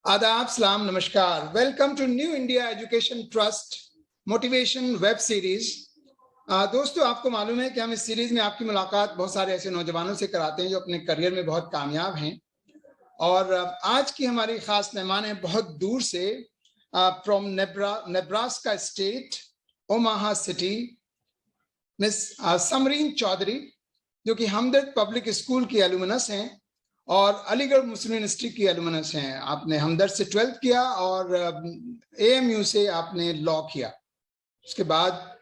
आदाब, सलाम, नमस्कार. Welcome to new India education trust motivation web series. दोस्तों, आपको मालूम है कि हम इस सीरीज में आपकी मुलाकात बहुत सारे ऐसे नौजवानों से कराते हैं जो अपने करियर में बहुत कामयाब हैं. और आज की हमारी खास मेहमान है बहुत दूर से, from Nebraska state, Omaha city, miss Samreen Chaudhary, जो कि हमदर्द पब्लिक स्कूल की एलुमनस हैं और अलीगढ़ मुस्लिम यूनिवर्सिटी की एलुमनस हैं. आपने हमदर्द से 12th किया और AMU से आपने लॉ किया. उसके बाद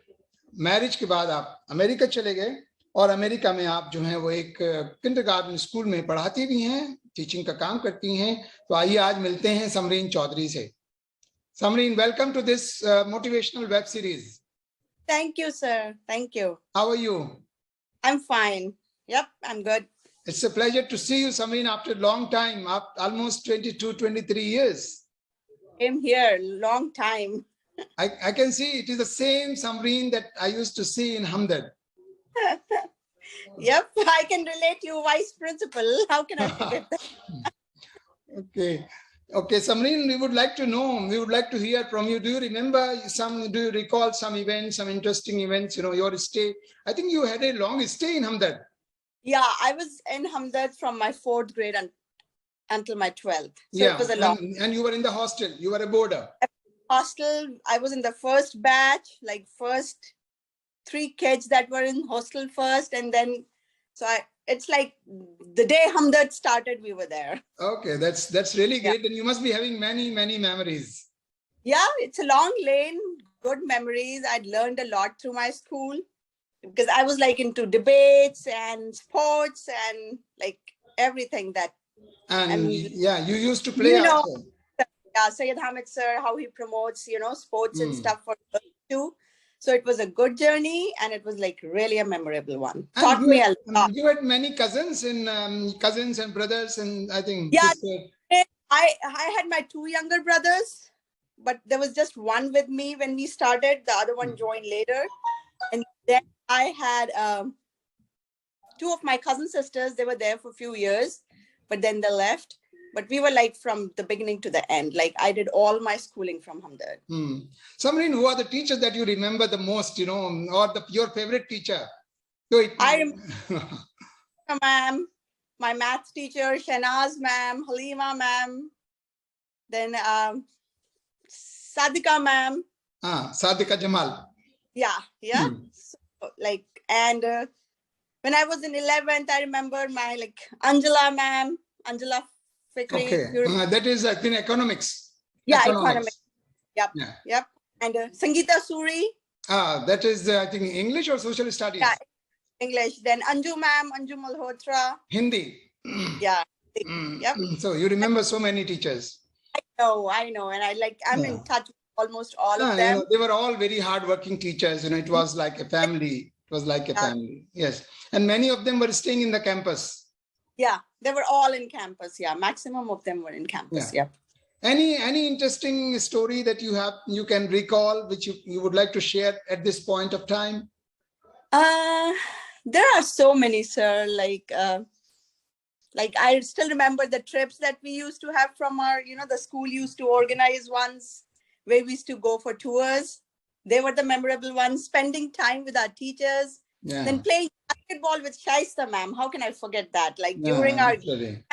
मैरिज के बाद आप अमेरिका चले गए और अमेरिका में आप जो हैं वो एक किंडरगार्टन स्कूल में पढ़ाती भी हैं, टीचिंग का काम करती हैं. तो आइए आज मिलते हैं समरीन चौधरी से. Samreen, welcome to this motivational web series. Thank you, sir. Thank you. How are you? I'm fine. Yep, I'm good. It's a pleasure to see you, Samreen, after a long time, almost 22, 23 years. I'm here, long time. I can see it is the same Samreen that I used to see in Hamdard. Yep, I can relate you, vice principal. How can I forget that? Okay, Samreen, we would like to know, we would like to hear from you. Do you remember do you recall some events, some interesting events, your stay? I think you had a long stay in Hamdard. Yeah, I was in Hamdard from my 4th grade until my 12th. So yeah, it was a long. And you were in the hostel, you were a boarder. Hostel, I was in the first batch, like first 3 kids that were in hostel first. And then, it's like the day Hamdard started, we were there. Okay, that's really great. Yeah. And you must be having many, many memories. Yeah, it's a long lane, good memories. I'd learned a lot through my school, because I was like into debates and sports and like everything that. And yeah, you used to play also. Yeah, Sayyid Hamid sir, how he promotes, sports and stuff for girls too. So it was a good journey and it was like really a memorable one. Taught me a lot. You had many cousins and brothers, and I think. Yeah, I had my 2 younger brothers, but there was just one with me when we started. The other one joined later. And then I had 2 of my cousin sisters. They were there for a few years, but then they left. But we were like from the beginning to the end. Like I did all my schooling from Hamdard. Samreen, who are the teachers that you remember the most, or your favorite teacher? I remember ma'am, my math teacher, Shanaz ma'am, Halima ma'am, then Sadika ma'am. Sadika Jamal. Yeah. So, and when I was in 11th, I remember my Angela ma'am, Angela Fikri. Okay, that is in economics. Yeah, economics. Yep. Yeah. Yep. And Sangeeta Suri. That is I think English or social studies. Yeah, English. Then Anju ma'am, Anju Malhotra. Hindi. Yeah. Yep. So you remember so many teachers. I know, and I'm in touch with almost all of them. They were all very hardworking teachers. It was like a family. It was like a family. Yes, and many of them were staying in the campus. Yeah, they were all in campus. Yeah, maximum of them were in campus. Yeah. Any interesting story that you can recall, which you would like to share at this point of time? There are so many, sir. Like I still remember the trips that we used to have from our, the school used to organize ones where we used to go for tours. They were the memorable ones. Spending time with our teachers. Yeah. Then playing basketball with Shaista ma'am. How can I forget that? During our time,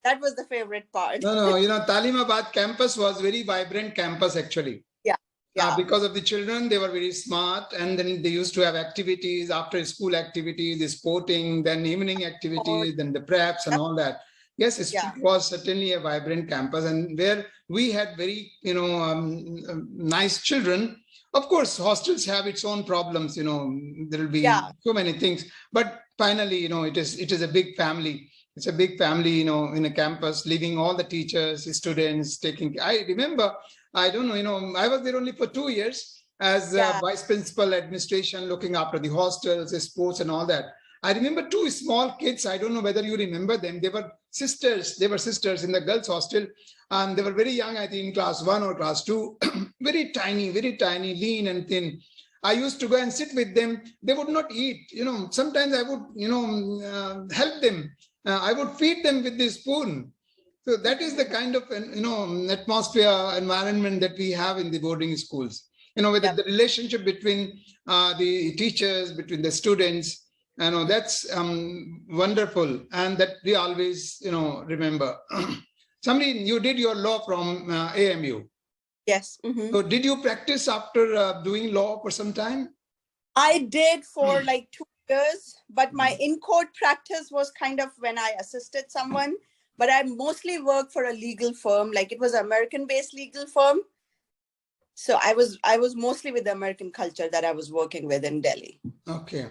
that was the favorite part. No, Talimabad campus was very vibrant campus actually. Yeah. Because of the children, they were very smart, and then they used to have activities, after school activities, the sporting, then evening activities, then the preps and all that. Yes, it was certainly a vibrant campus, and where we had very, nice children. Of course, hostels have its own problems, there will be so many things, but finally, it is a big family. It's a big family, in a campus, leaving all the teachers, students, I remember, I don't know, I was there only for 2 years as vice principal administration, looking after the hostels, the sports and all that. I remember 2 small kids. I don't know whether you remember them. They were sisters. They were sisters in the girls' hostel. And they were very young, I think in class 1 or class 2. Very tiny, lean and thin. I used to go and sit with them. They would not eat. Sometimes I would, help them. I would feed them with the spoon. So that is the kind of atmosphere, environment that we have in the boarding schools. With the relationship between the teachers, between the students, that's wonderful, and that we always remember. Samreen, you did your law from AMU. Yes. Mm-hmm. So did you practice after doing law for some time? I did for like 2 years, but my in-court practice was kind of when I assisted someone. But I mostly worked for a legal firm, like it was an American-based legal firm. So I was mostly with the American culture that I was working with in Delhi. Okay.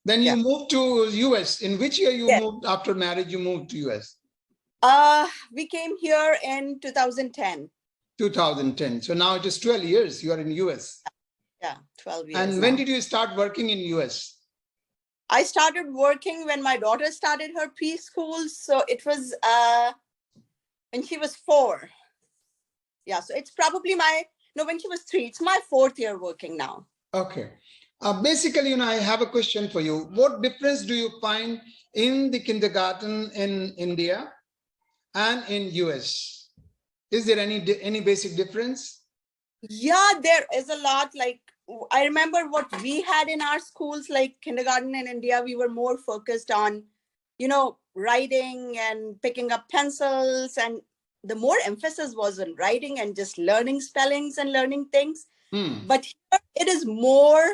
Then you moved to US. In which year you Yes. moved after marriage? You moved to US? We came here in 2010. 2010. So now it is 12 years you are in US. Yeah, 12 years. And when did you start working in US? I started working when my daughter started her preschool. So it was when she was 4. Yeah, so it's probably when she was 3. It's my 4th year working now. Okay. Basically, I have a question for you. What difference do you find in the kindergarten in India and in US? Is there any basic difference? Yeah, there is a lot. Like I remember what we had in our schools, like kindergarten in India, we were more focused on, writing and picking up pencils, and the more emphasis was on writing and just learning spellings and learning things. But here it is more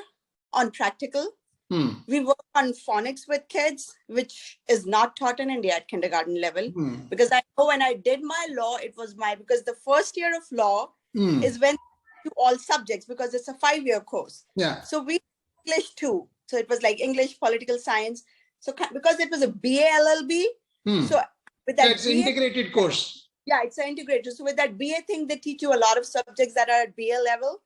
on practical. We work on phonics with kids, which is not taught in India at kindergarten level. Because I know when I did my law, because the first year of law is when you all subjects, because it's a 5-year course. Yeah. So we English too. So it was like English, political science. So because it was a BA LLB, so with that it's an integrated course. Yeah, it's an integrated. So with that BA thing, they teach you a lot of subjects that are at BA level.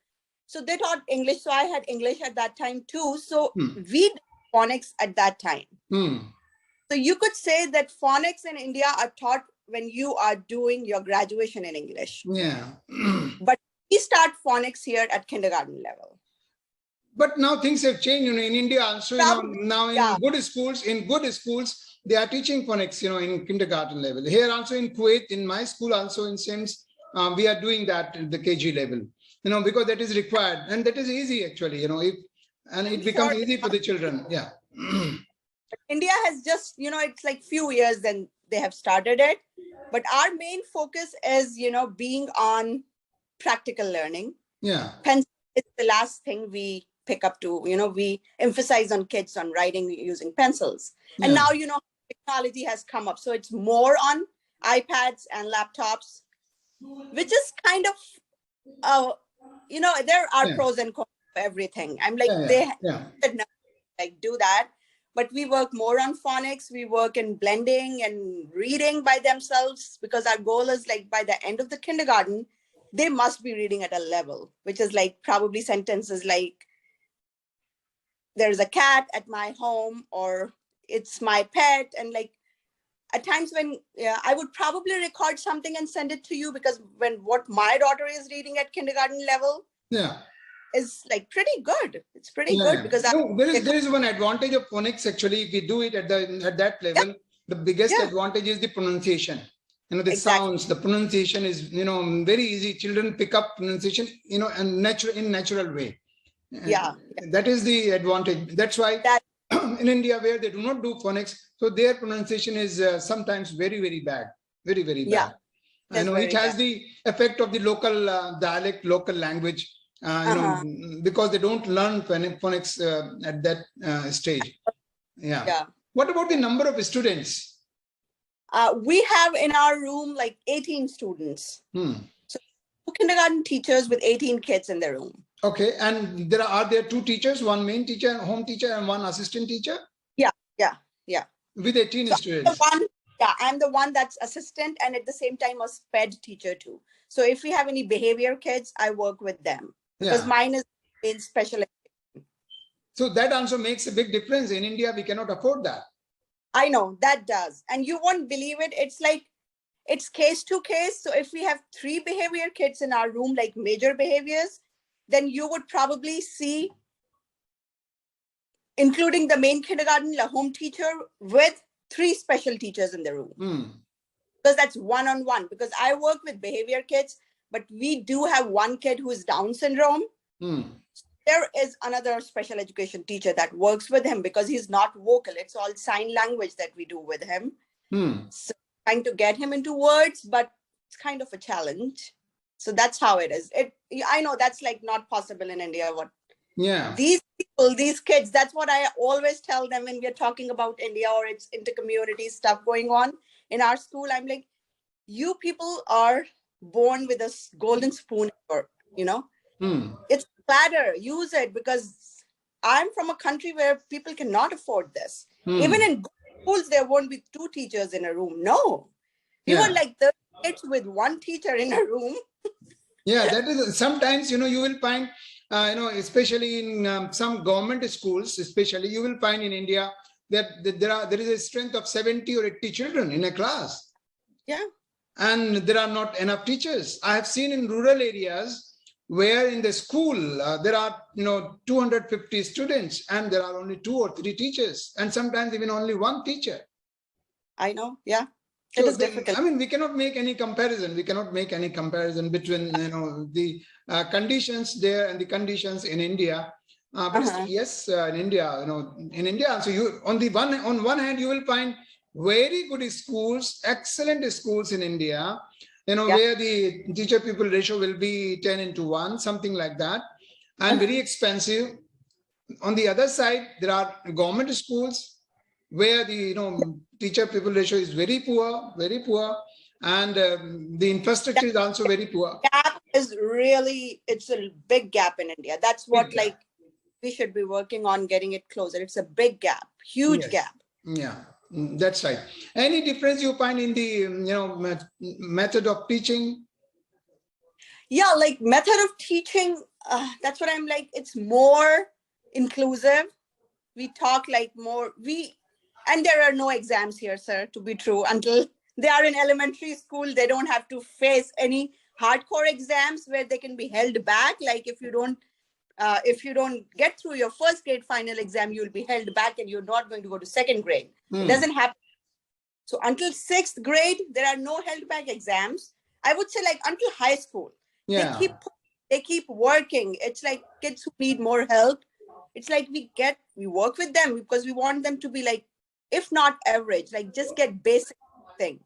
So they taught English. So I had English at that time too. So we did phonics at that time. So you could say that phonics in India are taught when you are doing your graduation in English. Yeah. But we start phonics here at kindergarten level. But now things have changed. In India also, now in good schools, they are teaching phonics, in kindergarten level. Here also in Kuwait, in my school also in Sims, we are doing that at the KG level. Because that is required, and that is easy actually, and it becomes easy for the children. Yeah. India has just, it's like few years then they have started it, but our main focus is, being on practical learning. Yeah. Pencil is the last thing we pick up to, we emphasize on kids on writing using pencils. And now, technology has come up. So it's more on iPads and laptops, which is kind of, there are pros and cons for everything. I'm like, they like do that, but we work more on phonics. We work in blending and reading by themselves, because our goal is like by the end of the kindergarten, they must be reading at a level, which is like probably sentences like, there's a cat at my home, or it's my pet. And like at times when I would probably record something and send it to you, because what my daughter is reading at kindergarten level is like pretty good. It's pretty good because there is one advantage of phonics actually. If we do it at that level, the biggest advantage is the pronunciation. The sounds, the pronunciation is very easy. Children pick up pronunciation and in natural way. That is the advantage. That's why in India, where they do not do phonics, so their pronunciation is sometimes very, very bad. Very, very bad. It has the effect of the local dialect, local language, because they don't learn phonics at that stage. What about the number of students? We have in our room like 18 students. So 2 kindergarten teachers with 18 kids in their room. Okay, and are there 2 teachers, one main teacher, home teacher, and one assistant teacher? Yeah. With 18 students. I'm the one that's assistant, and at the same time a SPED teacher too. So if we have any behavior kids, I work with them, because mine is in special education. So that also makes a big difference. In India, we cannot afford that. I know that does, and you won't believe it. It's like, it's case to case. So if we have 3 behavior kids in our room, like major behaviors, then you would probably see, including the main kindergarten, the home teacher, with 3 special teachers in the room. because that's one-on-one. Because I work with behavior kids, but we do have one kid who is Down syndrome. There is another special education teacher that works with him because he's not vocal. It's all sign language that we do with him. So trying to get him into words, but it's kind of a challenge. So that's how it is. I know that's like not possible in India. These people, these kids, that's what I always tell them when we're talking about India or it's intercommunity stuff going on in our school. I'm like, you people are born with a golden spoon, it's platter, use it, because I'm from a country where people cannot afford this. Even in schools, there won't be 2 teachers in a room. No, we were like 30 kids with 1 teacher in a room. That is sometimes, you will find, especially in some government schools, especially you will find in India that there is a strength of 70 or 80 children in a class. And there are not enough teachers. I have seen in rural areas where in the school there are 250 students and there are only 2 or 3 teachers, and sometimes even only 1 teacher. I know, so it is difficult. I mean, we cannot make any comparison. We cannot make any comparison between the conditions there and the conditions in India. But yes, in India, in India also, on one hand you will find very good schools, excellent schools in India. Where the teacher-pupil ratio will be 10:1, something like that, and very expensive. On the other side, there are government schools where the teacher-pupil ratio is very poor, and the infrastructure is also very poor. Gap is really, it's a big gap in India. That's what we should be working on, getting it closer. It's a big gap, huge gap. That's right. Any difference you find in the method of teaching? Like method of teaching, that's what I'm like, it's more inclusive. We talk like more, and there are no exams here, sir, to be true. Until they are in elementary school, they don't have to face any hardcore exams where they can be held back. Like if you don't get through your first grade final exam, you'll be held back and you're not going to go to second grade. It doesn't happen. So until 6th grade, there are no held back exams. I would say like until high school, they keep working. It's like kids who need more help. It's like we work with them because we want them to be like, if not average, like just get basic thing.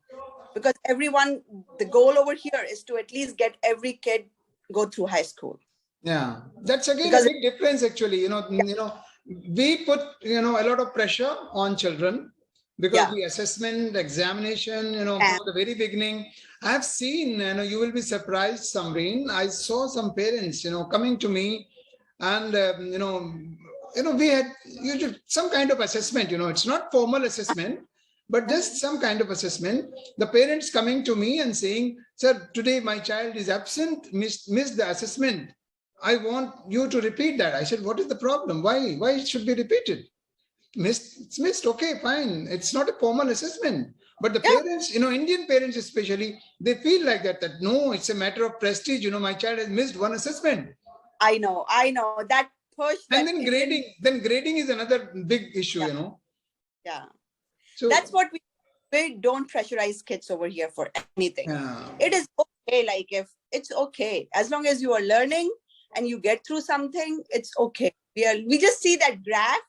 Because the goal over here is to at least get every kid go through high school. That's again a big difference actually. We put a lot of pressure on children because the assessment, examination, from the very beginning. I've seen, you will be surprised, Samreen. I saw some parents, coming to me, and we had some kind of assessment. It's not formal assessment, but just some kind of assessment. The parents coming to me and saying, "Sir, today my child is absent, missed the assessment. I want you to repeat that." I said, "What is the problem? Why it should be repeated? It's missed. Okay, fine. It's not a formal assessment." But the parents, Indian parents especially, they feel like that no, it's a matter of prestige. My child has missed 1 assessment. I know that push. And then grading is another big issue, So that's what we don't pressurize kids over here for anything. It is okay. Like if it's okay, as long as you are learning and you get through something, it's okay. We just see that graph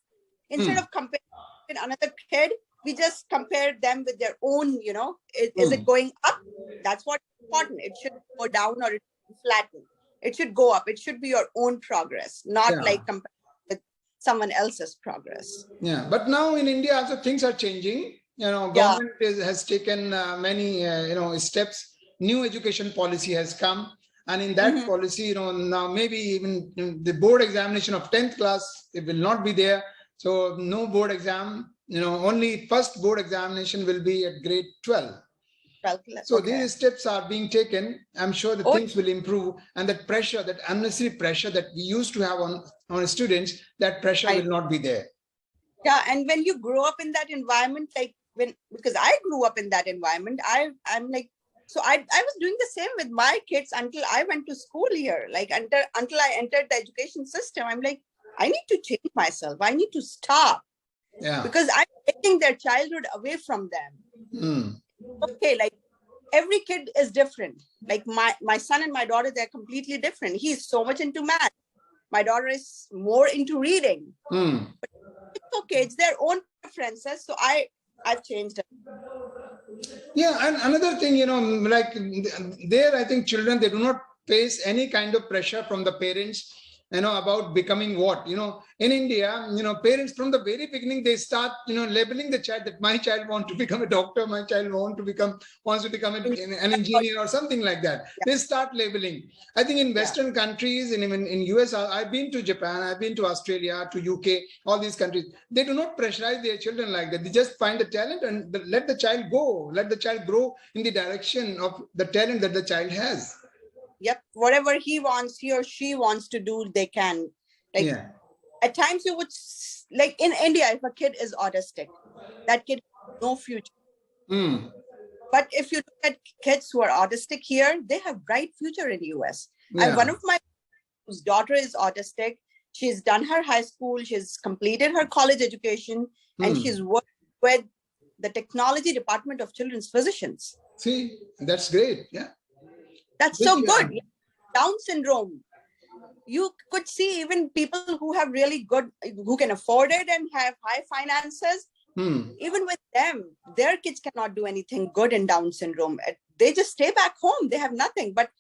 instead of comparing with another kid. We just compare them with their own, is it going up? That's what's important. It should go down or it should flatten. It should go up. It should be your own progress, not like compared with someone else's progress. But now in India also things are changing. Government has taken many, steps. New education policy has come. And in that policy, now maybe even the board examination of 10th class, it will not be there. So no board exam, only first board examination will be at grade 12. So these steps are being taken. I'm sure that things will improve, and that pressure, that unnecessary pressure that we used to have on students, that pressure will not be there. And when you grow up in that environment, because I grew up in that environment, I'm like, so I was doing the same with my kids until I went to school here. Like until I entered the education system, I'm like, I need to change myself. I need to stop. Because I'm taking their childhood away from them. Okay, like every kid is different. Like my son and my daughter, they're completely different. He's so much into math. My daughter is more into reading. But it's okay. It's their own preferences. So I've changed it. Yeah, and another thing, like there, I think children, they do not face any kind of pressure from the parents, about becoming what, in India, parents from the very beginning, they start, labeling the child that my child wants to become a doctor, my child wants to become an engineer or something like that. Yeah. They start labeling. I think in Western countries, and even in U.S.A, I've been to Japan, I've been to Australia, to UK, all these countries, they do not pressurize their children like that. They just find the talent and let the child go, let the child grow in the direction of the talent that the child has. Yep, whatever he or she wants to do, they can. Like, yeah. At times you would, like in India, if a kid is autistic, that kid has no future. But if you look at kids who are autistic here, they have bright future in the US. Yeah. And one of my whose daughter is autistic, she's done her high school, she's completed her college education, and she's worked with the technology department of children's physicians. See, that's great. Yeah. That's so good. Down syndrome. You could see even people who have really good, who can afford it and have high finances. Even with them, their kids cannot do anything good in Down syndrome. They just stay back home. They have nothing. But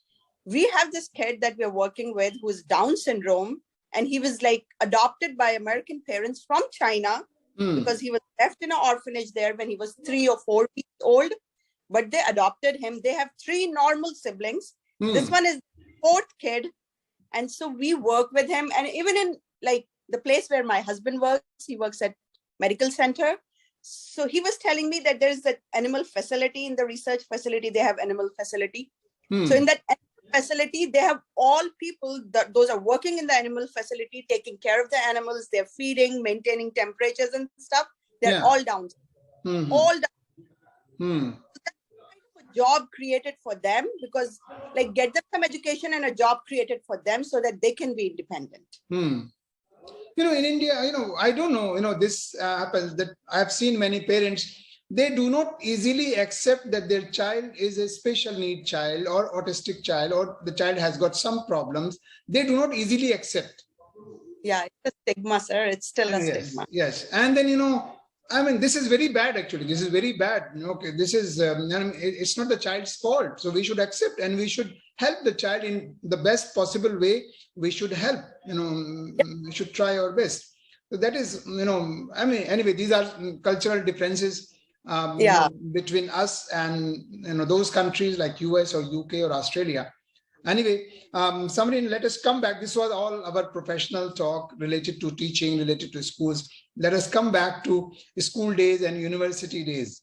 we have this kid that we're working with who's Down syndrome. And he was like adopted by American parents from China because he was left in an orphanage there when he was 3 or 4 weeks old. But they adopted him. They have 3 normal siblings. This one is the 4th kid. And so we work with him. And even in like the place where my husband works, he works at medical center. So he was telling me that there's an animal facility in the research facility. They have animal facility. So in that facility, they have all people that those are working in the animal facility, taking care of the animals. They're feeding, maintaining temperatures and stuff. They're all down. All down. Job created for them, because like get them some education and a job created for them so that they can be independent. In India, I don't know, this happens that I've seen many parents, they do not easily accept that their child is a special need child or autistic child, or the child has got some problems. They do not easily accept. Yeah, it's a stigma, sir. It's still a stigma. Yes. And then, I mean, this is very bad, actually. This is very bad. Okay, this is, it's not the child's fault. So we should accept and we should help the child in the best possible way. We should help, we should try our best. So that is, I mean, anyway, these are cultural differences between us and, those countries like US or UK or Australia. Anyway, Samreen, let us come back. This was all our professional talk related to teaching, related to schools. Let us come back to school days and university days.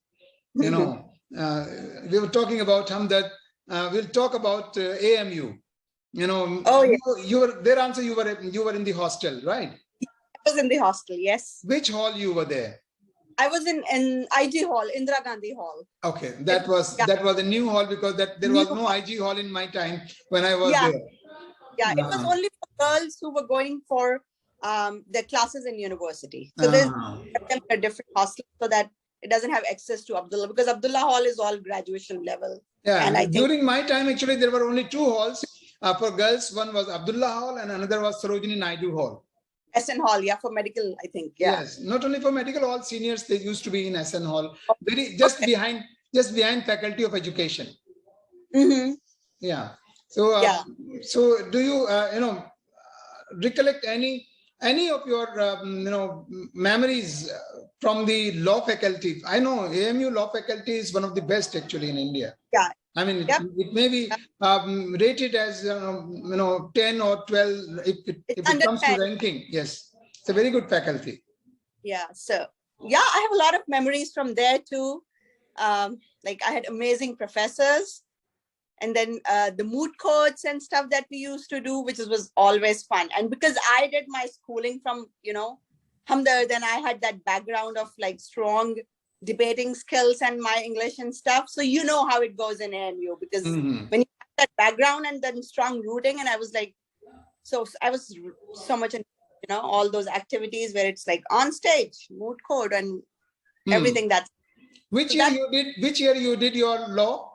We were talking about Hamdard. We'll talk about AMU. You were in the hostel, right? I was in the hostel, yes. Which hall you were there? I was in IG Hall, Indira Gandhi Hall. Okay, that was a new hall, because there was no IG Hall in my time when I was there. Yeah, it was only for girls who were going for their classes in university. So there's a different hostel so that it doesn't have access to Abdullah, because Abdullah Hall is all graduation level. Yeah, and during my time, actually, there were only 2 halls for girls. One was Abdullah Hall and another was Sarojini Naidu Hall. SN Hall, for medical, I think. Yeah. Yes, not only for medical, all seniors, they used to be in SN Hall, just behind Faculty of Education. Yeah. So, so do you, recollect any of your, memories from the law faculty? I know AMU law faculty is one of the best actually in India. Yeah. I mean, it may be rated as, 10 or 12 if it comes 10. To ranking. Yes, it's a very good faculty. Yeah, so, I have a lot of memories from there too. Like I had amazing professors, and then the moot courts and stuff that we used to do, which was always fun. And because I did my schooling from, Hamdard, then I had that background of like strong debating skills and my English and stuff. So you know how it goes in AMU, because when you have that background and then strong rooting, and I was like, so I was so much in, all those activities where it's like on stage, moot court and everything. Which year you did your law?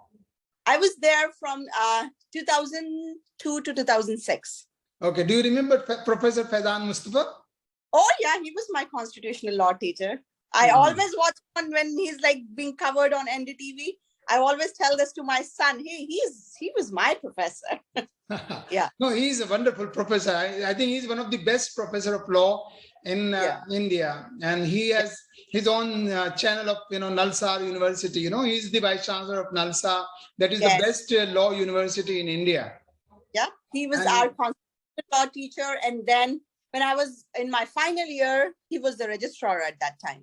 I was there from 2002 to 2006. Okay. Do you remember Professor Faizan Mustafa? Oh yeah, he was my constitutional law teacher. I always watch him when he's like being covered on NDTV. I always tell this to my son. Hey, he was my professor. Yeah. No, he's a wonderful professor. I think he's one of the best professor of law in India, and he has his own channel of Nalsar University. He's the vice chancellor of Nalsa. That is the best law university in India. Yeah, he was our constitutional law teacher, and then when I was in my final year, he was the registrar at that time.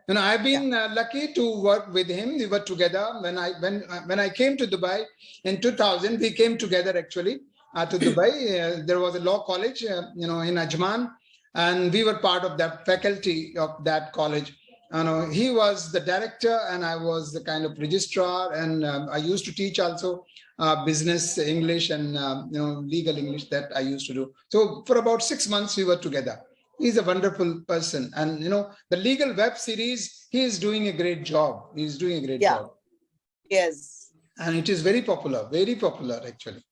I've been lucky to work with him. We were together when I came to Dubai in 2000. We came together actually to Dubai. There was a law college, in Ajman, and we were part of that faculty of that college. He was the director, and I was the kind of registrar, and I used to teach also business English and legal English that I used to do. So for about 6 months we were together. He's a wonderful person, and the legal web series, he is doing a great job. He's doing a great job. Yes. And it is very popular actually.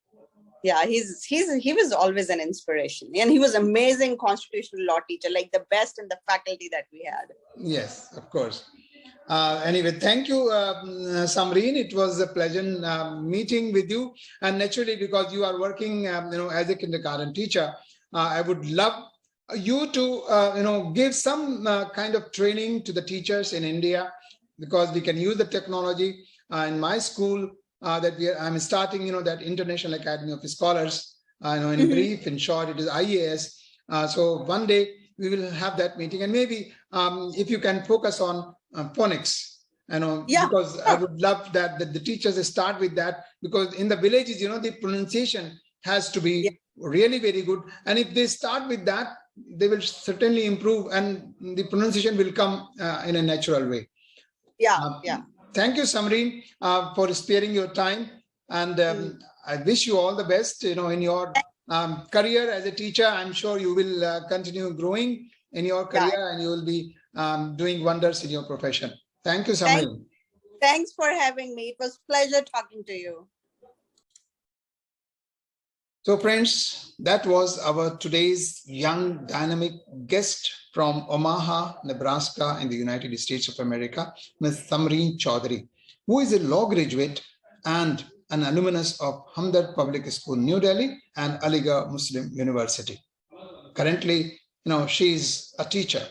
Yeah, he was always an inspiration, and he was amazing constitutional law teacher, like the best in the faculty that we had. Yes, of course. Anyway, thank you, Samreen. It was a pleasure meeting with you. And naturally, because you are working, as a kindergarten teacher, I would love you to, give some kind of training to the teachers in India, because we can use the technology. In my school, I'm starting, that International Academy of Scholars. In brief, in short, it is IAS. So one day we will have that meeting, and maybe if you can focus on phonics, because I would love that the teachers start with that, because in the villages, the pronunciation has to be really very good. And if they start with that, they will certainly improve, and the pronunciation will come in a natural way. Thank you, Samreen, for sparing your time. And I wish you all the best, in your career as a teacher. I'm sure you will continue growing in your career, and you will be doing wonders in your profession. Thank you, Samreen. Thanks for having me. It was a pleasure talking to you. So friends, that was our today's young dynamic guest from Omaha, Nebraska in the United States of America, Ms. Samreen Chaudhary, who is a law graduate and an alumnus of Hamdard Public School, New Delhi, and Aligarh Muslim University. Currently, she is a teacher,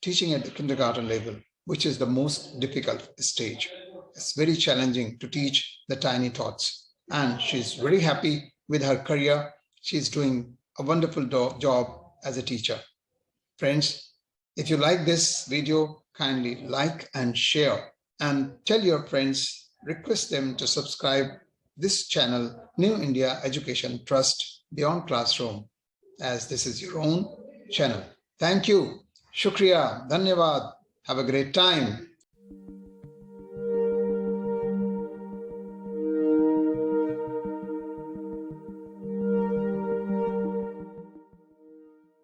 teaching at the kindergarten level, which is the most difficult stage. It's very challenging to teach the tiny tots, and she's very happy with her career. She's doing a wonderful job as a teacher. Friends, if you like this video, kindly like and share, and tell your friends, request them to subscribe this channel, New India Education Trust Beyond Classroom, as this is your own channel. Thank you. Shukriya. Dhanyavad. Have a great time.